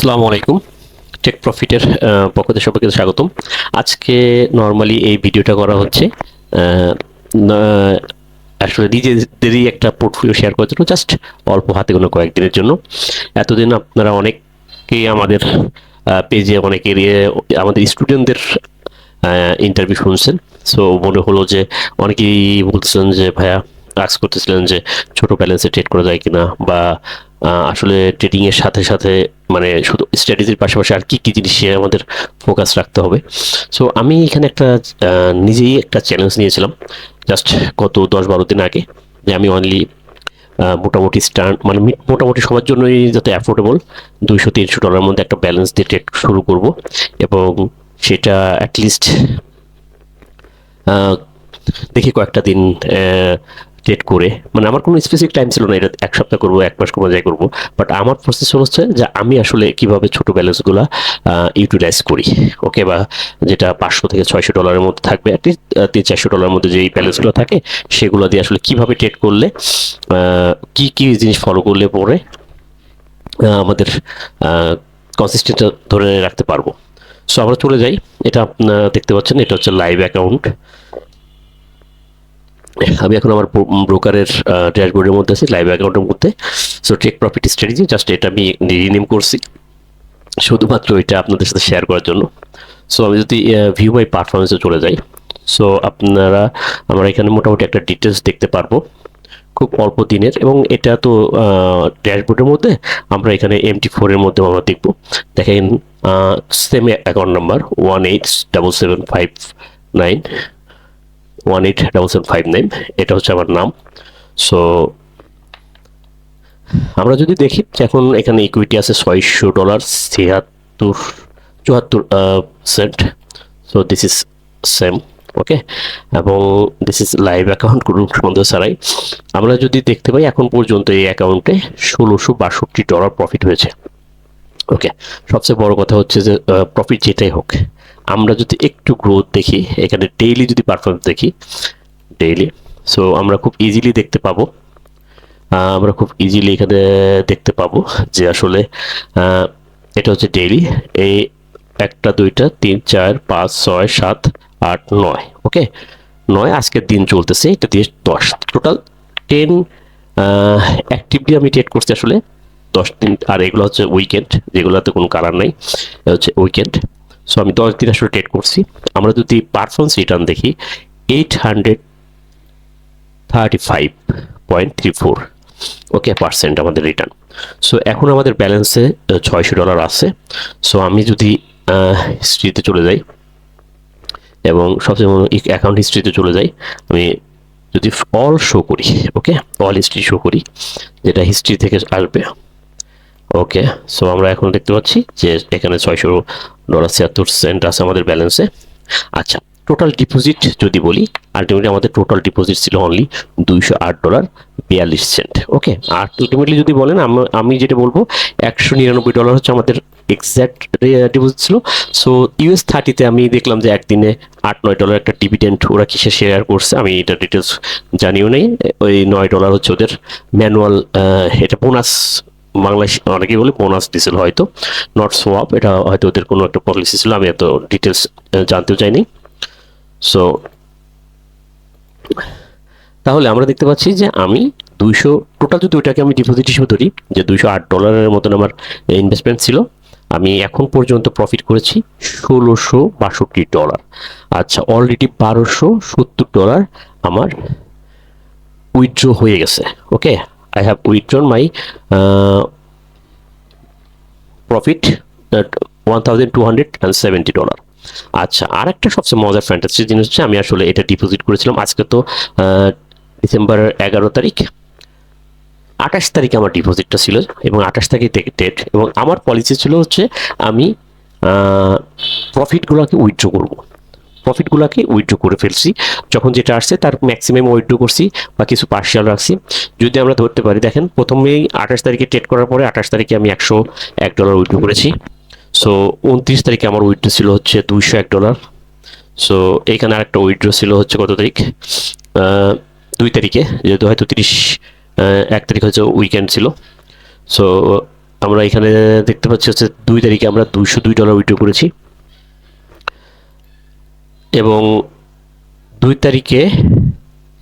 আসসালামু আলাইকুম। টেক প্রফিটের পক্ষ থেকে সবাইকে স্বাগতম। আজকে নরমালি এই ভিডিওটা করা হচ্ছে আহ, না- আসলে নিজেদেরই একটা পোর্টফোলিও শেয়ার করার জন্য, জাস্ট অল্প হাতে গোনা কয়েকদিনের জন্য। এতদিন আপনারা অনেকেই আমাদের পেজে অনেকের আমাদের স্টুডেন্টদের ইন্টারভিউ শুনছেন। সো মনে হলো যে অনেকেই বলতেছেন যে ভাইয়া আস্ক করতেছিলেন যে ছোট ব্যালেন্সে ট্রেড করা যায় কিনা, বা আসলে ট্রেডিং এর সাথে সাথে মানে শুধু স্ট্র্যাটেজির পাশাপাশি আর কি কি জিনিসে আমাদের ফোকাস রাখতে হবে। সো আমি এখানে একটা নিজেই একটা চ্যালেঞ্জ নিয়েছিলাম জাস্ট গত 10-12 দিন আগে, যে আমি অনলি মোটামুটি স্টার্ট মানে মোটামুটি সবার জন্যই যাতে অ্যাফোর্ডেবল $200-300 মধ্যে একটা ব্যালেন্স দিয়ে ট্রেড শুরু করব, এবং সেটা অ্যাটলিস্ট দেখি কয়েকটা দিন ট্রেড করে, মানে আমার কোনো স্পেসিফিক টাইম ছিল না, এটা এক সপ্তাহ করবো, এক মাস করবো, যাই করবো। বাট আমার প্রসেস হচ্ছে যে আমি আসলে কিভাবে ছোট ব্যালেন্সগুলো ইউটিলাইজ করি, ওকে, বা যেটা $500 থেকে $600 মধ্যে থাকবে, অ্যাটলিস্ট $300-400 মধ্যে যেই ব্যালেন্সগুলো থাকে সেগুলো দিয়ে আসলে কিভাবে ট্রেড করলে কি কি জিনিস ফলো করলে পরে আমাদের কনসিস্টেন্ট ধরে রাখতে পারবো। সো আমরা চলে যাই। এটা আপনারা দেখতে পাচ্ছেন, এটা হচ্ছে লাইভ অ্যাকাউন্ট। আমি এখন আমার ব্রোকারের ড্যাশবোর্ডের মধ্যে আছি, লাইভ অ্যাকাউন্টের মধ্যে। So take profit strategy, just এটা আমি রিনেম করছি শুধুমাত্র এটা আপনাদের সাথে শেয়ার করার জন্য। সো আমি যদি ভিউ মাই পারফরমেন্সে চলে যাই, সো আমরা এখানে মোটামুটি একটা ডিটেলস দেখতে পারবো খুব অল্প দিনের, এবং এটা তো ড্যাশবোর্ডের মধ্যে। আমরা এখানে MT4 এর মধ্যে আমরা দেখব। দেখেন সেম অ্যাকাউন্ট নাম্বার 187759, এটা হচ্ছে আমার নাম। সো আমরা যদি দেখি যে এখন এখানে ইকুইটি আছে $600 74 সো দিস ইজ সেম, ওকে, এবং দিস ইজ লাইভ অ্যাকাউন্ট, কোনো সন্দেহ ছাড়াই। আমরা যদি দেখতে পাই এখন পর্যন্ত এই অ্যাকাউন্টে $1662 প্রফিট হয়েছে, ওকে। সবচেয়ে বড় কথা হচ্ছে যে প্রফিট যেটাই হোক, আমরা যদি একটু গ্রোথ দেখি, এখানে ডেইলি যদি পারফরমেন্স দেখি, ডেইলি, সো আমরা খুব ইজিলি দেখতে পাবো, এখানে দেখতে পাবো যে আসলে এটা হচ্ছে ডেইলি। এই 1 2 3 4 5 6 7 8 9, ওকে, 9 আজকের দিন চলতেছে, এটা দিয়ে 10 টোটাল 10 অ্যাক্টিভলি আমি ট্রেড করছি আসলে 10 দিন। আর এগুলো হচ্ছে উইকেন্ড, যেগুলোতে কোনো কালার নাই, হচ্ছে উইকেন্ড। সো আমি 10 দিন আসলে ট্রেড করছি। আমরা যদি পারফরমেন্স রিটার্ন দেখি, 835.34, ওকে, পার্সেন্ট আমাদের রিটার্ন। সো এখন আমাদের ব্যালেন্সে $600 আছে। সো আমি যদি হিস্ট্রিতে চলে যাই, এবং সবচেয়ে অ্যাকাউন্ট হিস্ট্রিতে চলে যাই, আমি যদি অল শো করি, ওকে, অল হিস্ট্রি শো করি, যেটা হিস্ট্রি থেকে আসবে, ওকে। সো আমরা এখন দেখতে পাচ্ছি যে এখানে $600.76 আছে আমাদের ব্যালেন্সে। আচ্ছা, টোটাল ডিপোজিট যদি বলি, আলটিমেটলি আমাদের টোটাল ডিপোজিট ছিল অনলি $208.42, ওকে। আলটিমেটলি যদি বলেন, আমি যেটা বলবো, $199 হচ্ছে আমাদের এক্সাক্ট ডিপোজিট ছিল। সো US30-তে আমি দেখলাম যে একদিনে $8-9 একটা ডিভিডেন্ড ওরা কিসে শেয়ার করছে, আমি এটা ডিটেলস জানিও নেই। ওই $9 হচ্ছে ওদের ম্যানুয়াল, এটা বোনাস, বাংলাদেশ অনেকেই বলে বোনাস দিছিল, হয়তো নট সোয়াপ, এটা হয়তো ওদের কোনো একটা পলিসি ছিল, আমি এত ডিটেলস জানতেও চাইনি। সো তাহলে আমরা দেখতে পাচ্ছি যে আমি 200 টোটাল, যদি ওইটাকে আমি ডিপোজিট হিসেবে ধরি, যে $208 মতন আমার ইনভেস্টমেন্ট ছিল, আমি এখন পর্যন্ত প্রফিট করেছি $1662। আচ্ছা, অলরেডি $1270 আমার উইথড্র হয়ে গেছে, okay. I have withdrawn my profit $1270। আচ্ছা, আর একটা সবচেয়ে মজার ফ্যান্টাসি জিনিস হচ্ছে, আমি আসলে এটা ডিপোজিট করেছিলাম, আজকে তো ডিসেম্বর 11 তারিখ, 28 তারিখে আমার ডিপোজিটটা ছিল, এবং 28 তারিখে ডেট, এবং আমার পলিসি ছিল হচ্ছে আমি প্রফিটগুলোকে উইথড্র করব, প্রফিটগুলোকে উইথড্র করে ফেলছি, যখন যেটা আসছে তার ম্যাক্সিমাম উইথড্র করছি, বা কিছু পার্শিয়াল রাখছি। যদি আমরা ধরতে পারি, দেখেন প্রথমেই 28 তারিখে ট্রেড করার পরে 28 তারিখে আমি $101 উইথড্র করেছি। সো 29 তারিখে আমার উইথড্র ছিল হচ্ছে $201। সো এইখানে আরেকটা উইথড্র ছিল হচ্ছে কত তারিখ, 2 তারিখে, যেহেতু হয়তো 1 তারিখ হচ্ছে উইকেন্ড ছিল। সো আমরা এখানে দেখতে পাচ্ছি হচ্ছে 2 তারিখে আমরা $202 উইথড্র করেছি, এবং 2 তারিখে,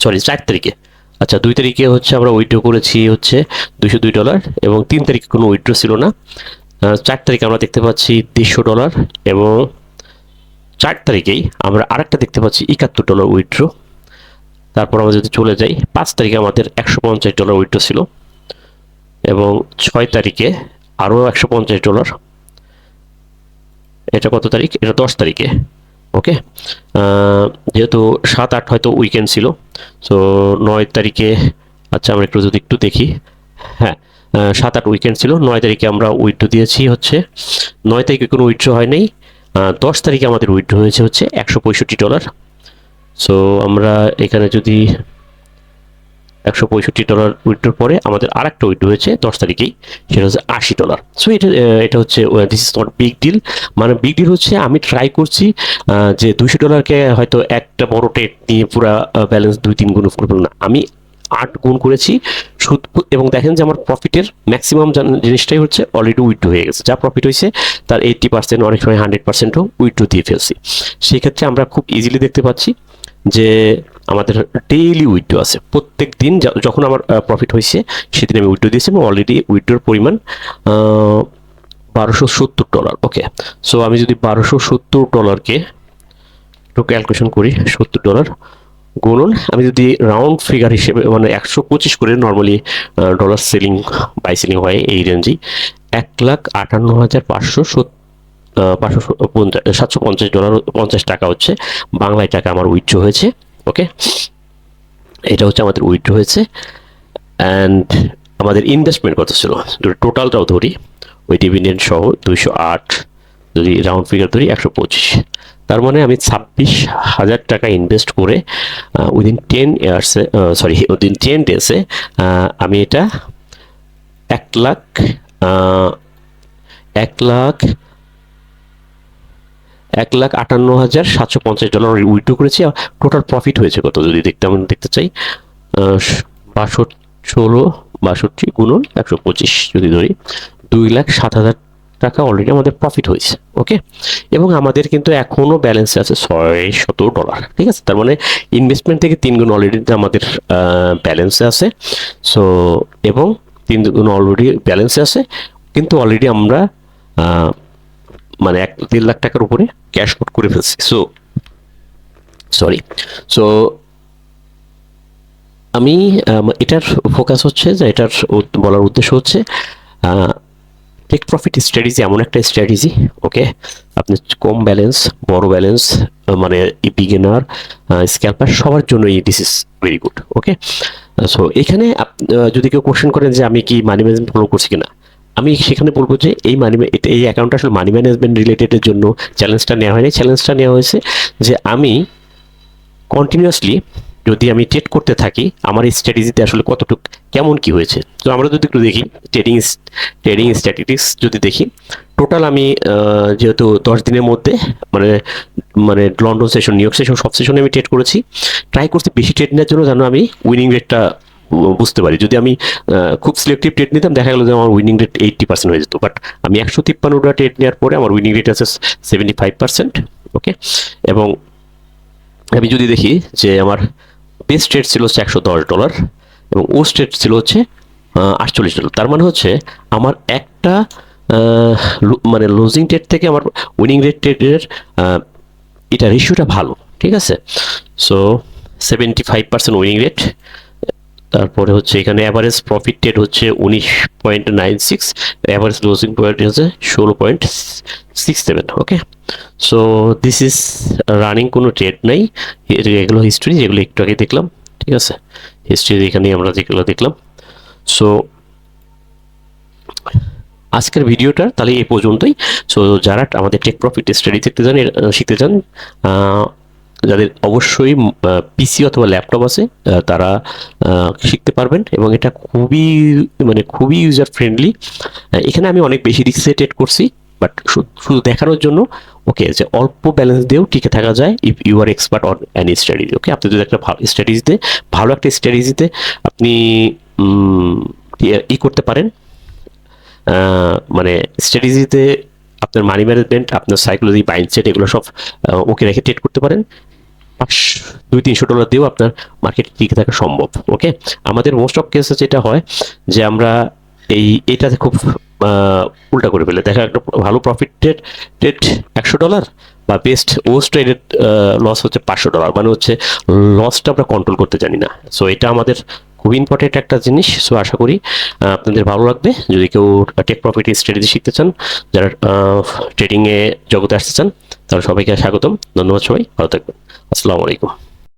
সরি 4 তারিখে, আচ্ছা 2 তারিখে হচ্ছে আমরা উইথড্র করেছি হচ্ছে $202, এবং 3 তারিখে কোনো উইথড্র ছিল না। 4 তারিখে আমরা দেখতে পাচ্ছি $150, এবং 4 তারিখেই আমরা আরেকটা দেখতে পাচ্ছি $71 উইথড্র। তারপর আমরা যদি চলে যাই 5 তারিখে আমাদের $150 উইথড্র ছিল, এবং 6 তারিখে আরও $150। এটা কত তারিখ? এটা 10 তারিখে। ওকে, যেহেতু 7-8 হয়তো উইকেন্ড ছিল, সো 9 তারিখে, আচ্ছা আমরা একটু দেখি, হ্যাঁ 7-8 উইকেন্ড ছিল। 9 তারিখে আমরা উইথড্র দিয়েছি হচ্ছে, 9 তারিখে কোনো উইথড্র হয় নাই। 10 তারিখে আমাদের উইথড্র হয়েছে হচ্ছে $165। সো আমরা এখানে যদি $165 উইথড্রর পরে আমাদের আরেকটা উইথড্র হয়েছে 10 তারিখেই, সেটা হচ্ছে $80। সো এটা হচ্ছে this is not big deal. মানে বিগ ডিল হচ্ছে আমি ট্রাই করছি যে $200কে হয়তো একটা বড় ট্রেড নিয়ে পুরা ব্যালেন্স 2-3 গুণ করবো না, আমি 8 গুণ করেছি সুদ, এবং দেখেন যে আমার প্রফিটের ম্যাক্সিমাম জিনিসটাই হচ্ছে অলরেডি উইথড্র হয়ে গেছে। যা প্রফিট হয়েছে তার 80%, অনেক সময় 100%ও উইথড্র দিয়ে ফেলছি। সেক্ষেত্রে আমরা খুব ইজিলি দেখতে পাচ্ছি যে আমাদের ডেইলি উইথড্র আছে। প্রত্যেক দিন যখন আমার প্রফিট হয়েছে সেদিন আমি উইথড্র দিয়েছি, এবং অলরেডি উইথড্রর পরিমাণ $1270। ওকে, সো আমি যদি $1270কে একটু ক্যালকুলেশন করি, $70 গুণন, আমি যদি রাউন্ড ফিগার হিসেবে মানে 125 করে normally dollar selling buy selling হয় এই রেঞ্জেই, $1,58,750 হচ্ছে বাংলায় টাকা আমার উইথড্র হয়েছে। ওকে, এটা হচ্ছে আমাদের উইথড্র হয়েছে। অ্যান্ড আমাদের ইনভেস্টমেন্ট কত ছিল, টোটালটাও ধরি, ওই ডিভিডেন্ড সহ 208, যদি রাউন্ড ফিগার ধরি 125, তার মানে আমি 26,000 টাকা ইনভেস্ট করে উইদিন 10 ইয়ার্সে, সরি উইদিন 10 ডেজে আমি এটা 1,58,750 উইথড্র করেছি। টোটাল প্রফিট হয়েছে কত যদি দেখতে চাই, 62 গুণন 125 যদি ধরি, 2,07,000 টাকা অলরেডি আমাদের প্রফিট হয়েছে। ওকে, এবং আমাদের কিন্তু এখনো ব্যালেন্সে আছে $600। ঠিক আছে, তার মানে ইনভেস্টমেন্ট থেকে 3 গুণ অলরেডি আমাদের ব্যালেন্সে আছে। সো এবং 3 গুণ অলরেডি ব্যালেন্সে আছে, কিন্তু অলরেডি আমরা মানে 1.5 লাখ টাকার উপরে ক্যাশ আউট করে ফেলছি। সো আমি এটার ফোকাস হচ্ছে যে, এটার বলার উদ্দেশ্য হচ্ছে টেক প্রফিট স্ট্র্যাটেজি এমন একটা স্ট্র্যাটেজি, ওকে, আপনি কম ব্যালেন্স, বড় ব্যালেন্স, মানে বিগিনার, স্ক্যাল্পার, সবার জন্য this is very good. Okay, so এখানে যদি কেউ কোশ্চেন করেন যে আমি কি মানি ম্যানেজমেন্ট ফলো করছি কিনা, আমি সেখানে বলবো যে এই অ্যাকাউন্টটা আসলে মানি ম্যানেজমেন্ট রিলেটেডের জন্য চ্যালেঞ্জটা নেওয়া হয়নি। চ্যালেঞ্জটা নেওয়া হয়েছে যে আমি কন্টিনিউয়াসলি যদি আমি ট্রেড করতে থাকি, আমার এই স্ট্র্যাটেজিতে আসলে কতটুকু কেমন কি হয়েছে। তো আমরা যদি একটু দেখি ট্রেডিং স্ট্র্যাটেজিস যদি দেখি, টোটাল আমি যেহেতু 10 দিনের মধ্যে মানে London session, new York session, সব সেশনে আমি ট্রেড করেছি, ট্রাই করছি বেশি ট্রেড নেওয়ার জন্য যেন আমি উইনিং রেটটা বুঝতে পারি। যদি আমি খুব সিলেক্টিভ ট্রেড নিতাম, দেখা গেল যে আমার উইনিং রেট 80% হয়ে যেত, বাট আমি 153টা ট্রেড নেওয়ার পরে আমার উইনিং রেট আছে 75%। ওকে, এবং আমি যদি দেখি যে আমার বেস্ট রেট ছিল হচ্ছে $110, এবং ওস্ট রেট ছিল হচ্ছে $48। তার মানে হচ্ছে আমার একটা মানে লুজিং রেট থেকে আমার উইনিং রেটের এটা রেশিওটা ভালো। ঠিক আছে, সো 75% উইনিং রেট। তারপরে হচ্ছে এখানে অ্যাভারেজ প্রফিট রেট হচ্ছে 19.96, অ্যাভারেজ লুজিং পয়েন্ট হচ্ছে 16.67। ওকে, সো দিস ইজ রানিং, কোনো ট্রেড নাই, এগুলো হিস্ট্রি, যেগুলো একটু আগে দেখলাম। ঠিক আছে, হিস্ট্রি এখানে আমরা যেগুলো দেখলাম। সো আজকের ভিডিওটা তাহলে এই পর্যন্তই। সো যারা আমাদের টেক প্রফিট স্টাডি শিখতে চান, যাদের অবশ্যই পিসি অথবা ল্যাপটপ আছে, তারা শিখতে পারবেন, এবং এটা খুবই ইউজার ফ্রেন্ডলি। এখানে আমি অনেক বেশি রিস্কে ট্রেড করছি, বাট শুধু দেখানোর জন্য, ওকে, যে অল্প ব্যালেন্স দিয়েও টিকে থাকা যায় if you are expert on any strategy. Okay, আপনি যদি একটা ভালো একটা স্ট্র্যাটেজিতে আপনি করতে পারেন, মানে স্ট্র্যাটেজিতে আপনার মানি ম্যানেজমেন্ট, আপনার সাইকোলজি, মাইন্ডসেট এগুলো সব ওকে রেখে ট্রেড করতে পারেন। $200-300 দিয়েও আপনার মার্কেটে টিকে থাকা সম্ভব। ওকে, আমাদের মোস্ট অফ কেসে যেটা হয় যে আমরা এটাতে খুব উল্টা করে ফেলে, দেখা একটা ভালো প্রফিটেড ট্রেড $100 বা বেস্ট ওস্ট ট্রেডেড লস হচ্ছে $500, মানে হচ্ছে লসটা আমরা কন্ট্রোল করতে জানি না। সো এটা আমাদের খুব ইম্পর্টেন্ট একটা জিনিস। সো আশা করি আপনাদের ভালো লাগবে। যদি কেউ টেক প্রফিট স্ট্র্যাটেজি শিখতে চান, যারা ট্রেডিংয়ে জগতে আসতে চান, তাহলে সবাইকে স্বাগতম। ধন্যবাদ, সবাই ভালো থাকবেন। আসসালামু আলাইকুম।